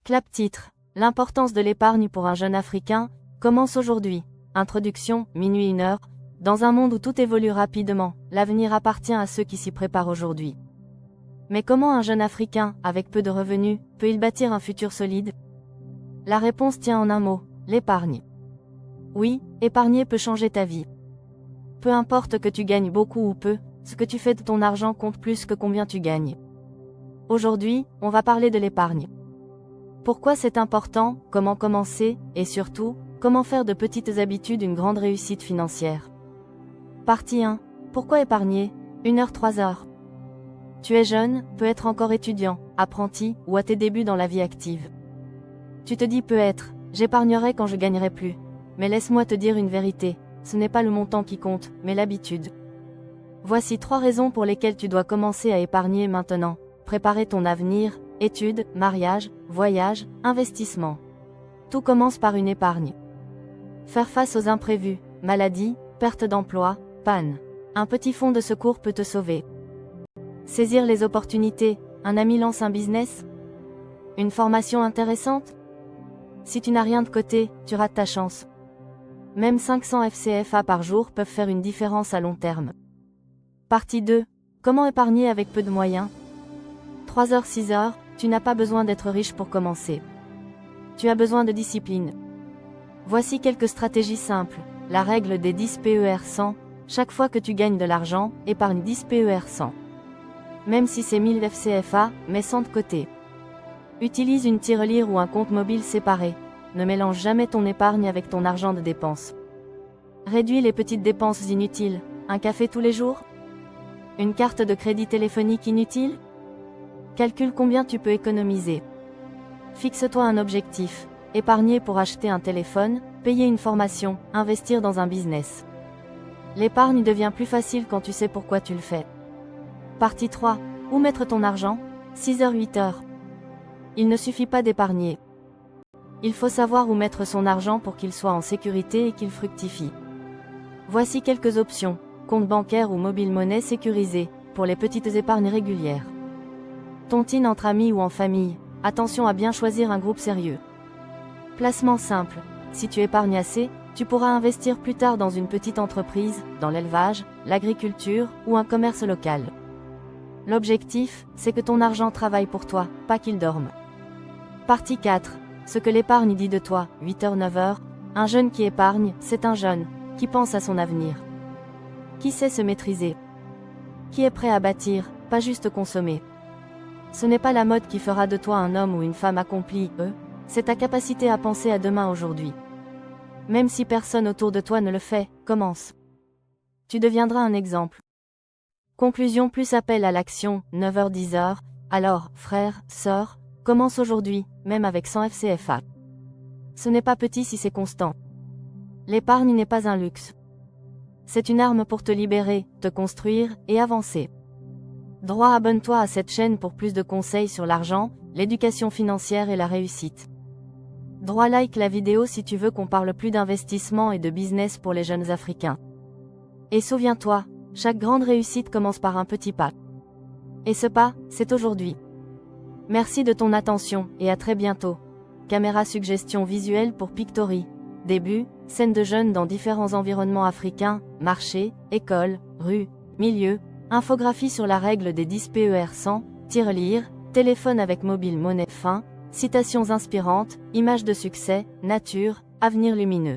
Clap titre. L'importance de l'épargne pour un jeune Africain commence aujourd'hui. Introduction, minuit 1h. Dans un monde où tout évolue rapidement, l'avenir appartient à ceux qui s'y préparent aujourd'hui. Mais comment un jeune Africain, avec peu de revenus, peut-il bâtir un futur solide? La réponse tient en un mot, l'épargne. Oui, épargner peut changer ta vie. Peu importe que tu gagnes beaucoup ou peu, ce que tu fais de ton argent compte plus que combien tu gagnes. Aujourd'hui, on va parler de l'épargne. Pourquoi c'est important, comment commencer, et surtout, comment faire de petites habitudes une grande réussite financière. Partie 1. Pourquoi épargner? 1h 3h. Tu es jeune, peut être encore étudiant, apprenti, ou à tes débuts dans la vie active. Tu te dis peut-être, j'épargnerai quand je gagnerai plus. Mais laisse-moi te dire une vérité, ce n'est pas le montant qui compte, mais l'habitude. Voici 3 raisons pour lesquelles tu dois commencer à épargner maintenant. Préparer ton avenir, études, mariage, voyage, investissement. Tout commence par une épargne. Faire face aux imprévus, maladie, perte d'emploi, panne. Un petit fonds de secours peut te sauver. Saisir les opportunités, un ami lance un business? Une formation intéressante? Si tu n'as rien de côté, tu rates ta chance. Même 500 FCFA par jour peuvent faire une différence à long terme. Partie 2. Comment épargner avec peu de moyens? 3h 6h, tu n'as pas besoin d'être riche pour commencer. Tu as besoin de discipline. Voici quelques stratégies simples. La règle des 10 PER 100. Chaque fois que tu gagnes de l'argent, épargne 10 PER 100. Même si c'est 1000 FCFA, mets 100 de côté. Utilise une tirelire ou un compte mobile séparé. Ne mélange jamais ton épargne avec ton argent de dépense. Réduis les petites dépenses inutiles. Un café tous les jours? Une carte de crédit téléphonique inutile? Calcule combien tu peux économiser. Fixe-toi un objectif. Épargner pour acheter un téléphone, payer une formation, investir dans un business. L'épargne devient plus facile quand tu sais pourquoi tu le fais. Partie 3. Où mettre ton argent? 6h 8h. Il ne suffit pas d'épargner. Il faut savoir où mettre son argent pour qu'il soit en sécurité et qu'il fructifie. Voici quelques options. Compte bancaire ou mobile monnaie sécurisé, pour les petites épargnes régulières. Tontine entre amis ou en famille, attention à bien choisir un groupe sérieux. Placement simple. Si tu épargnes assez, tu pourras investir plus tard dans une petite entreprise, dans l'élevage, l'agriculture ou un commerce local. L'objectif, c'est que ton argent travaille pour toi, pas qu'il dorme. Partie 4. Ce que l'épargne dit de toi, 8h 9h. Un jeune qui épargne, c'est un jeune qui pense à son avenir. Qui sait se maîtriser. Qui est prêt à bâtir, pas juste consommer. Ce n'est pas la mode qui fera de toi un homme ou une femme accomplie, c'est ta capacité à penser à demain aujourd'hui. Même si personne autour de toi ne le fait, commence. Tu deviendras un exemple. Conclusion plus appel à l'action, 9h 10h. Alors, frère, sœur, commence aujourd'hui, même avec 100 FCFA. Ce n'est pas petit si c'est constant. L'épargne n'est pas un luxe. C'est une arme pour te libérer, te construire et avancer. Droit, abonne-toi à cette chaîne pour plus de conseils sur l'argent, l'éducation financière et la réussite. Droit, like la vidéo si tu veux qu'on parle plus d'investissement et de business pour les jeunes Africains. Et souviens-toi, chaque grande réussite commence par un petit pas. Et ce pas, c'est aujourd'hui. Merci de ton attention et à très bientôt. Caméra suggestion visuelle pour Pictory. Début, scène de jeunes dans différents environnements africains, marché, école, rue, milieu, infographie sur la règle des 10 PER 100, tirelire, téléphone avec mobile monnaie fin, citations inspirantes, images de succès, nature, avenir lumineux.